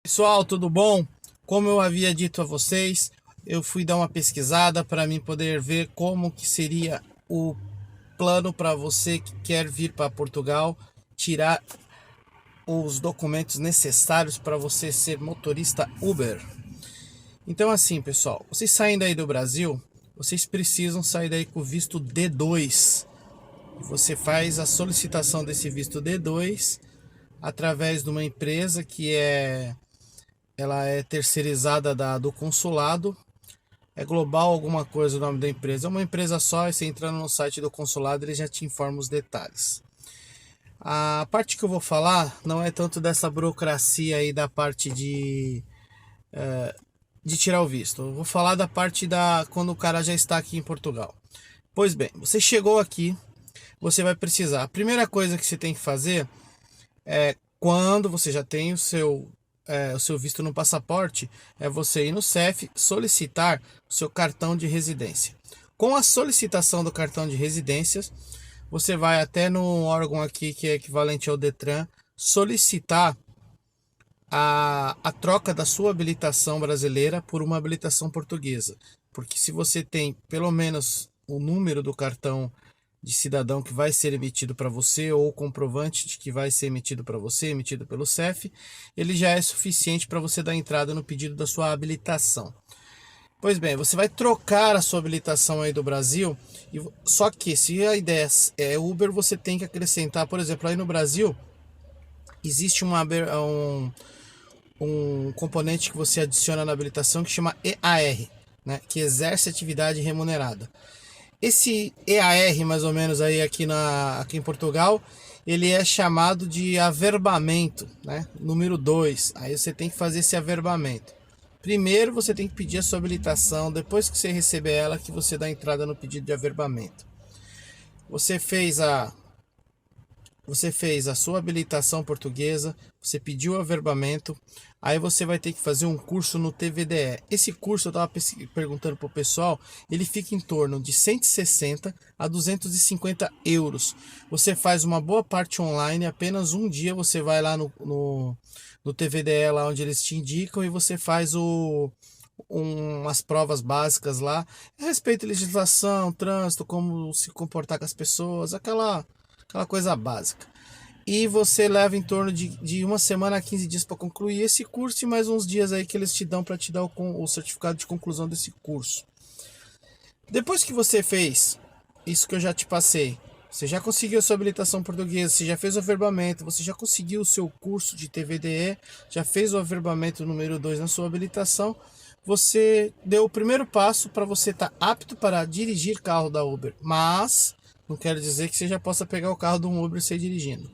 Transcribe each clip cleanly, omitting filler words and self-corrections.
Pessoal, tudo bom? Como eu havia dito a vocês, eu fui dar uma pesquisada para mim poder ver como que seria o plano para você que quer vir para Portugal, tirar os documentos necessários para você ser motorista Uber. Então assim, pessoal, vocês saindo aí do Brasil, vocês precisam sair daí com o visto D2. Você faz a solicitação desse visto D2 através de uma empresa que ela é terceirizada do consulado. É Global alguma coisa o nome da empresa. É uma empresa só, e você entrando no site do consulado ele já te informa os detalhes. A parte que eu vou falar não é tanto dessa burocracia aí da parte de tirar o visto. Eu vou falar da parte da quando o cara já está aqui em Portugal. Pois bem, você chegou aqui, você vai precisar. A primeira coisa que você tem que fazer é quando você já tem o seu visto no passaporte, é você ir no CEF solicitar o seu cartão de residência. Com a solicitação do cartão de residências, você vai até no órgão aqui que é equivalente ao Detran, solicitar a troca da sua habilitação brasileira por uma habilitação portuguesa. Porque se você tem pelo menos o número do cartão de cidadão que vai ser emitido para você, ou o comprovante de que vai ser emitido para você, emitido pelo CEF, ele já é suficiente para você dar entrada no pedido da sua habilitação. Pois bem, você vai trocar a sua habilitação aí do Brasil, só que se a ideia é Uber, você tem que acrescentar, por exemplo, aí no Brasil, existe um componente que você adiciona na habilitação que chama EAR, né, que exerce atividade remunerada. Esse EAR, mais ou menos, aí aqui em Portugal, ele é chamado de averbamento, né? Número 2. Aí você tem que fazer esse averbamento. Primeiro você tem que pedir a sua habilitação, depois que você receber ela, que você dá entrada no pedido de averbamento. Você fez a você fez a sua habilitação portuguesa, você pediu o averbamento, aí você vai ter que fazer um curso no TVDE. Esse curso, eu estava perguntando para o pessoal, ele fica em torno de 160 a 250 euros. Você faz uma boa parte online, apenas um dia você vai lá no TVDE, lá onde eles te indicam, e você faz umas provas básicas lá, a respeito de legislação, trânsito, como se comportar com as pessoas, aquela coisa básica. E você leva em torno de uma semana a 15 dias para concluir esse curso, e mais uns dias aí que eles te dão para te dar o certificado de conclusão desse curso. Depois que você fez isso que eu já te passei, você já conseguiu a sua habilitação portuguesa, você já fez o averbamento, você já conseguiu o seu curso de TVDE, já fez o averbamento número 2 na sua habilitação, você deu o primeiro passo para você estar apto para dirigir carro da Uber. Mas não quero dizer que você já possa pegar o carro de um Uber e sair dirigindo.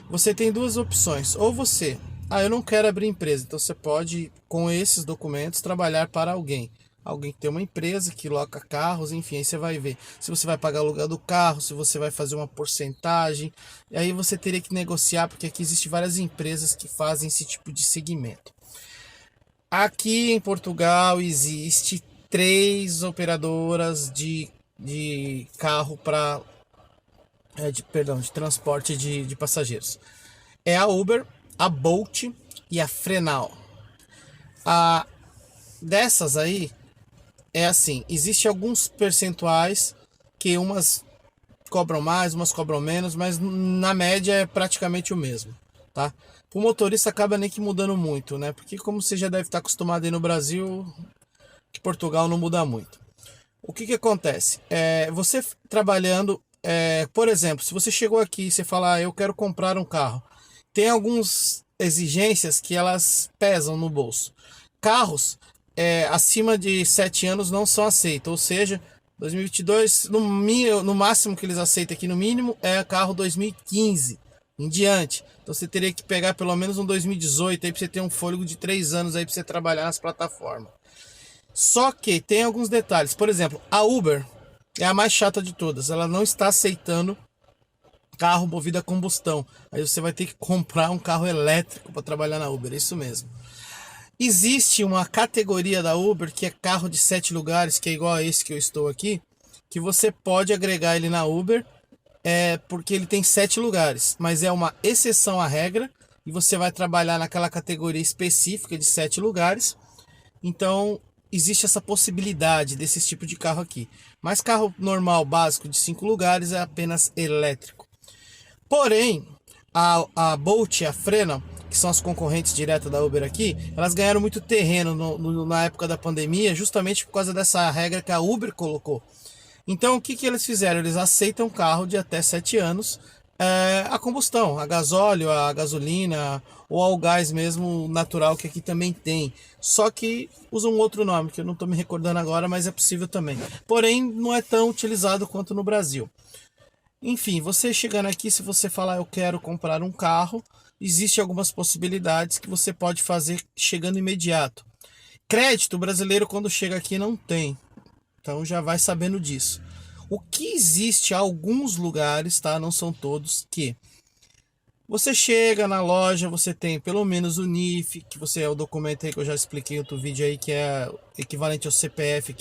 Você tem duas opções. Ou você, eu não quero abrir empresa. Então você pode, com esses documentos, trabalhar para alguém. Alguém que tem uma empresa, que loca carros, enfim, aí você vai ver se você vai pagar o aluguel do carro, se você vai fazer uma porcentagem. E aí você teria que negociar, porque aqui existem várias empresas que fazem esse tipo de segmento. Aqui em Portugal existe 3 operadoras de carro para de transporte de passageiros. É a Uber, a Bolt e a Frenal. A dessas aí é assim, existe alguns percentuais que umas cobram mais, umas cobram menos, mas na média é praticamente o mesmo, tá? O motorista acaba nem que mudando muito, né? Porque como você já deve estar acostumado aí no Brasil, que Portugal não muda muito. O que acontece? Você trabalhando, por exemplo, se você chegou aqui e você fala, eu quero comprar um carro, tem algumas exigências que elas pesam no bolso. Carros acima de 7 anos não são aceitos, ou seja, 2022, no máximo que eles aceitam aqui no mínimo é carro 2015 em diante. Então você teria que pegar pelo menos um 2018 aí para você ter um fôlego de 3 anos aí para você trabalhar nas plataformas. Só que tem alguns detalhes. Por exemplo, a Uber é a mais chata de todas. Ela não está aceitando carro movido a combustão. Aí você vai ter que comprar um carro elétrico para trabalhar na Uber. Isso mesmo. Existe uma categoria da Uber que é carro de 7 lugares, que é igual a esse que eu estou aqui, que você pode agregar ele na Uber, porque ele tem 7 lugares, mas é uma exceção à regra. e você vai trabalhar naquela categoria específica de 7 lugares. Então, existe essa possibilidade desse tipo de carro aqui. Mas carro normal, básico, de 5 lugares é apenas elétrico. Porém, a Bolt e a Freno, que são as concorrentes diretas da Uber aqui, elas ganharam muito terreno na época da pandemia, justamente por causa dessa regra que a Uber colocou. Então, o que eles fizeram? Eles aceitam carro de até 7 anos, a combustão, a gasóleo, a gasolina ou ao gás mesmo natural, que aqui também tem. Só que usa um outro nome, que eu não estou me recordando agora, mas é possível também. Porém, não é tão utilizado quanto no Brasil. Enfim, você chegando aqui, se você falar eu quero comprar um carro, existem algumas possibilidades que você pode fazer chegando imediato. Crédito brasileiro quando chega aqui não tem, então já vai sabendo disso. O que existe em alguns lugares, tá? Não são todos, que você chega na loja, você tem pelo menos o NIF, que você é o documento aí que eu já expliquei em outro vídeo aí, que é equivalente ao CPF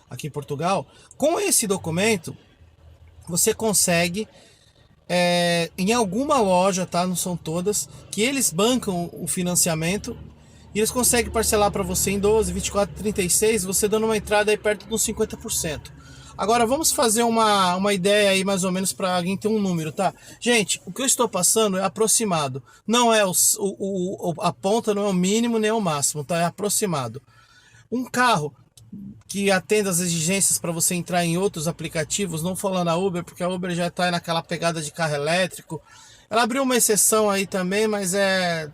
aqui em Portugal. Com esse documento, você consegue, em alguma loja, tá? Não são todas, que eles bancam o financiamento e eles conseguem parcelar para você em 12, 24, 36, você dando uma entrada aí perto dos 50%. Agora vamos fazer uma ideia aí mais ou menos para alguém ter um número, tá? Gente, o que eu estou passando é aproximado. Não é a ponta, não é o mínimo nem o máximo, tá? É aproximado. Um carro que atenda às exigências para você entrar em outros aplicativos, não falando a Uber, porque a Uber já está naquela pegada de carro elétrico. Ela abriu uma exceção aí também, mas é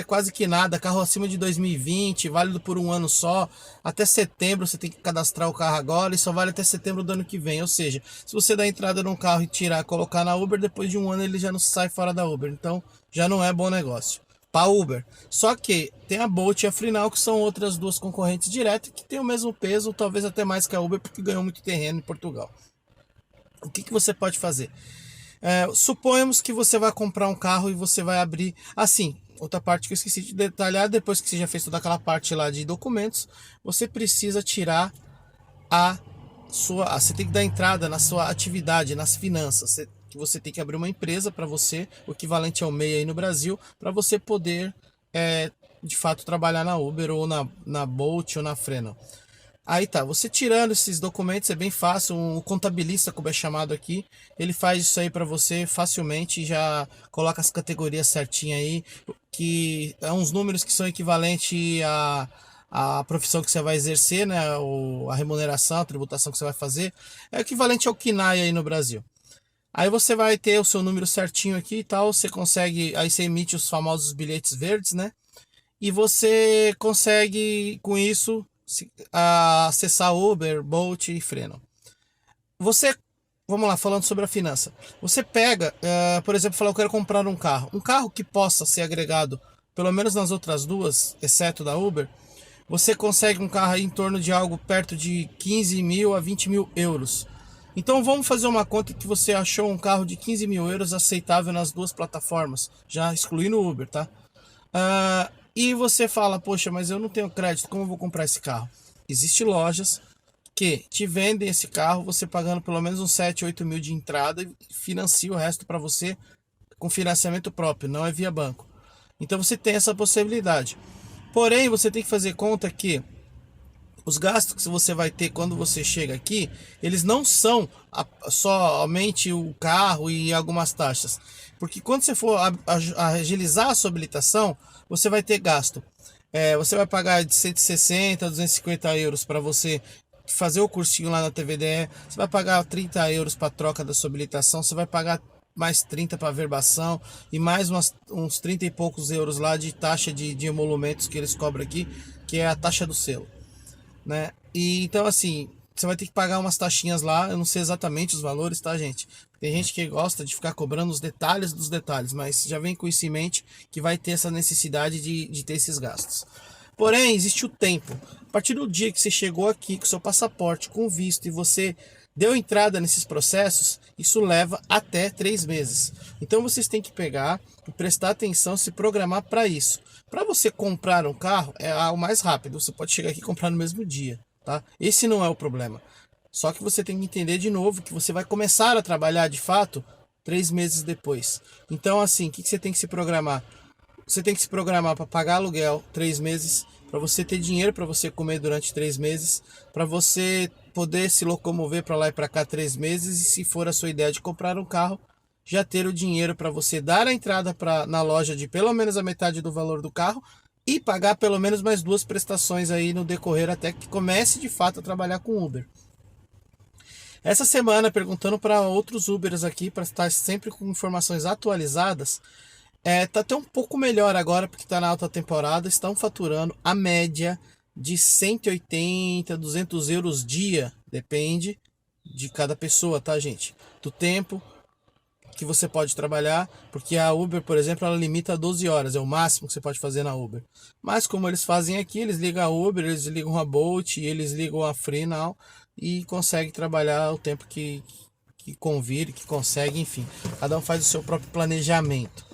quase que nada. Carro acima de 2020, válido por um ano só. Até setembro você tem que cadastrar o carro agora e só vale até setembro do ano que vem. Ou seja, se você dá entrada num carro e colocar na Uber, depois de um ano ele já não sai fora da Uber. Então já não é bom negócio para Uber. Só que tem a Bolt e a Freenow, que são outras duas concorrentes diretas que tem o mesmo peso, talvez até mais que a Uber, porque ganhou muito terreno em Portugal. O que você pode fazer? Suponhamos que você vai comprar um carro e você vai abrir assim. Outra parte que eu esqueci de detalhar, depois que você já fez toda aquela parte lá de documentos, você precisa tirar você tem que dar entrada na sua atividade, nas finanças. Você tem que abrir uma empresa para você, o equivalente ao MEI aí no Brasil, para você poder de fato trabalhar na Uber ou na Bolt ou na Freno. Aí tá, você tirando esses documentos é bem fácil, um contabilista, como é chamado aqui, ele faz isso aí para você facilmente e já coloca as categorias certinho aí, que é uns números que são equivalentes à profissão que você vai exercer, né, a remuneração, a tributação que você vai fazer, é equivalente ao KNAI aí no Brasil. Aí você vai ter o seu número certinho aqui e tal, você consegue, aí você emite os famosos bilhetes verdes, né, e você consegue com isso acessar Uber, Bolt e Freno. Vamos lá, falando sobre a finança. Você pega, por exemplo, fala, eu quero comprar um carro que possa ser agregado, pelo menos nas outras duas, exceto da Uber, você consegue um carro aí em torno de algo perto de 15 mil a 20 mil euros. Então vamos fazer uma conta que você achou um carro de 15 mil euros aceitável nas duas plataformas, já excluindo o Uber, tá? E você fala, poxa, mas eu não tenho crédito, como eu vou comprar esse carro? Existem lojas que te vendem esse carro, você pagando pelo menos uns 7, 8 mil de entrada e financia o resto para você com financiamento próprio, não é via banco. Então você tem essa possibilidade. Porém, você tem que fazer conta que os gastos que você vai ter quando você chega aqui, eles não são somente o carro e algumas taxas. Porque quando você for agilizar a sua habilitação, você vai ter gasto. Você vai pagar de 160 a 250 euros para você fazer o cursinho lá na TVDE. Você vai pagar 30 euros para troca da sua habilitação. Você vai pagar mais 30 para verbação e mais uns 30 e poucos euros lá de taxa de emolumentos que eles cobram aqui, que é a taxa do selo, né? E então assim, você vai ter que pagar umas taxinhas lá, eu não sei exatamente os valores, tá, gente? Tem gente que gosta de ficar cobrando os detalhes dos detalhes, mas já vem com isso em mente que vai ter essa necessidade de ter esses gastos. Porém, existe o tempo. A partir do dia que você chegou aqui com seu passaporte, com visto, e você deu entrada nesses processos, isso leva até 3 meses. Então vocês têm que pegar e prestar atenção, se programar para isso. Para você comprar um carro é o mais rápido, você pode chegar aqui e comprar no mesmo dia, tá? Esse não é o problema. Só que você tem que entender de novo que você vai começar a trabalhar de fato 3 meses depois. Então assim, o que você tem que se programar? você tem que se programar para pagar aluguel 3 meses, para você ter dinheiro para você comer durante 3 meses, para você poder se locomover para lá e para cá 3 meses, e se for a sua ideia de comprar um carro, já ter o dinheiro para você dar a entrada na loja de pelo menos a metade do valor do carro e pagar pelo menos mais 2 prestações aí no decorrer até que comece de fato a trabalhar com Uber. Essa semana, perguntando para outros Ubers aqui, para estar sempre com informações atualizadas, tá até um pouco melhor agora, porque está na alta temporada, estão faturando a média de 180, 200 euros dia, depende de cada pessoa, tá, gente? Do tempo que você pode trabalhar, porque a Uber, por exemplo, ela limita a 12 horas, é o máximo que você pode fazer na Uber. Mas como eles fazem aqui, eles ligam a Uber, eles ligam a Bolt, eles ligam a Freenow e conseguem trabalhar o tempo que convir, que consegue, enfim. Cada um faz o seu próprio planejamento.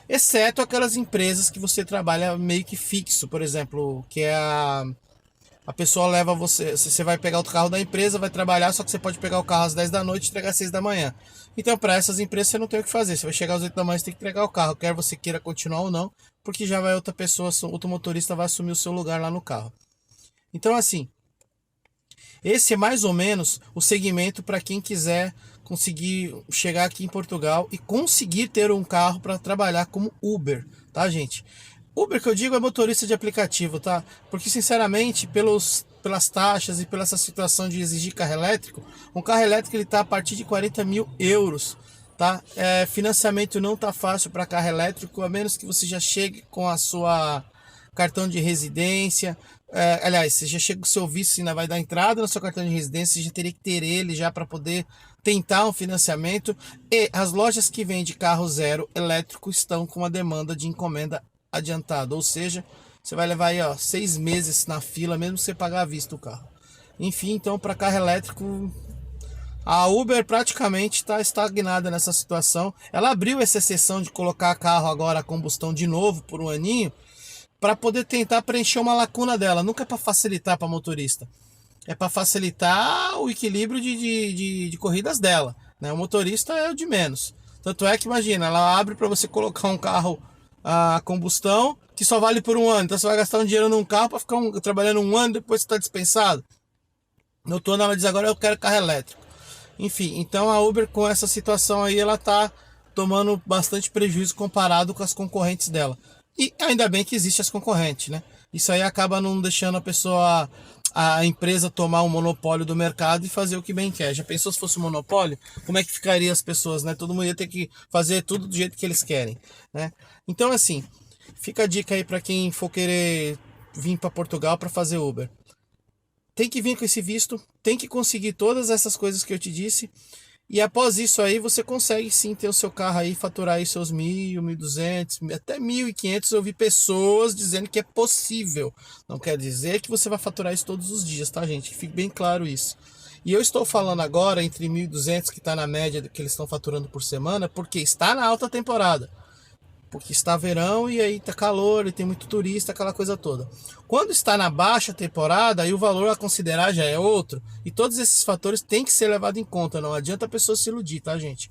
Exceto aquelas empresas que você trabalha meio que fixo, por exemplo, que é a pessoa leva você vai pegar o carro da empresa, vai trabalhar, só que você pode pegar o carro às 10 da noite e entregar às 6 da manhã. Então, para essas empresas, você não tem o que fazer. Você vai chegar às 8 da manhã, você tem que entregar o carro, quer você queira continuar ou não, porque já vai outra pessoa, outro motorista vai assumir o seu lugar lá no carro. Então, assim, esse é mais ou menos o segmento para quem quiser conseguir chegar aqui em Portugal e conseguir ter um carro para trabalhar como Uber, tá, gente? Uber que eu digo é motorista de aplicativo, tá? Porque, sinceramente, pelas taxas e pela essa situação de exigir carro elétrico, um carro elétrico ele tá a partir de 40 mil euros, tá? Financiamento não tá fácil para carro elétrico, a menos que você já chegue com a sua cartão de residência. Aliás, você já chega com o seu visto, ainda vai dar entrada no seu cartão de residência, você já teria que ter ele já para poder tentar um financiamento. E as lojas que vendem carro zero elétrico estão com uma demanda de encomenda adiantada, ou seja, você vai levar aí 6 meses na fila, mesmo você pagar à vista o carro. Enfim, então para carro elétrico, a Uber praticamente está estagnada nessa situação. Ela abriu essa exceção de colocar carro agora a combustão de novo por um aninho, para poder tentar preencher uma lacuna dela. Nunca é para facilitar para motorista, é para facilitar o equilíbrio de corridas dela, né? O motorista é o de menos. Tanto é que, imagina, ela abre para você colocar um carro a combustão que só vale por um ano. Então você vai gastar um dinheiro num carro para ficar trabalhando um ano, depois você está dispensado. No outro ano ela diz, agora eu quero carro elétrico. Enfim, então a Uber com essa situação aí, ela está tomando bastante prejuízo comparado com as concorrentes dela. E ainda bem que existem as concorrentes, né? Isso aí acaba não deixando a empresa tomar o monopólio do mercado e fazer o que bem quer. Já pensou se fosse um monopólio? Como é que ficariam as pessoas, né? Todo mundo ia ter que fazer tudo do jeito que eles querem, né? Então, assim, fica a dica aí para quem for querer vir para Portugal para fazer Uber. Tem que vir com esse visto, tem que conseguir todas essas coisas que eu te disse. E após isso aí, você consegue sim ter o seu carro aí, faturar aí seus 1.000, 1.200, até 1.500. Eu vi pessoas dizendo que é possível. Não quer dizer que você vai faturar isso todos os dias, tá, gente? Que fique bem claro isso. E eu estou falando agora entre 1.200, que está na média que eles estão faturando por semana, porque está na alta temporada. Porque está verão e aí tá calor e tem muito turista, aquela coisa toda. Quando está na baixa temporada, aí o valor a considerar já é outro. E todos esses fatores têm que ser levados em conta. Não adianta a pessoa se iludir, tá, gente?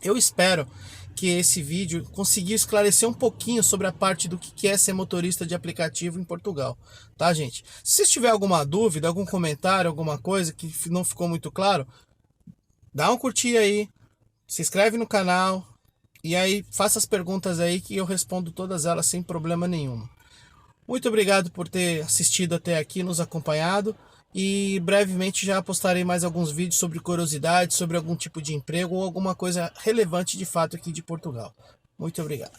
Eu espero que esse vídeo conseguiu esclarecer um pouquinho sobre a parte do que é ser motorista de aplicativo em Portugal, tá, gente? Se vocês tiverem alguma dúvida, algum comentário, alguma coisa que não ficou muito claro, dá um curtir aí, se inscreve no canal. E aí, faça as perguntas aí que eu respondo todas elas sem problema nenhum. Muito obrigado por ter assistido até aqui, nos acompanhado. E brevemente já postarei mais alguns vídeos sobre curiosidades, sobre algum tipo de emprego ou alguma coisa relevante de fato aqui de Portugal. Muito obrigado.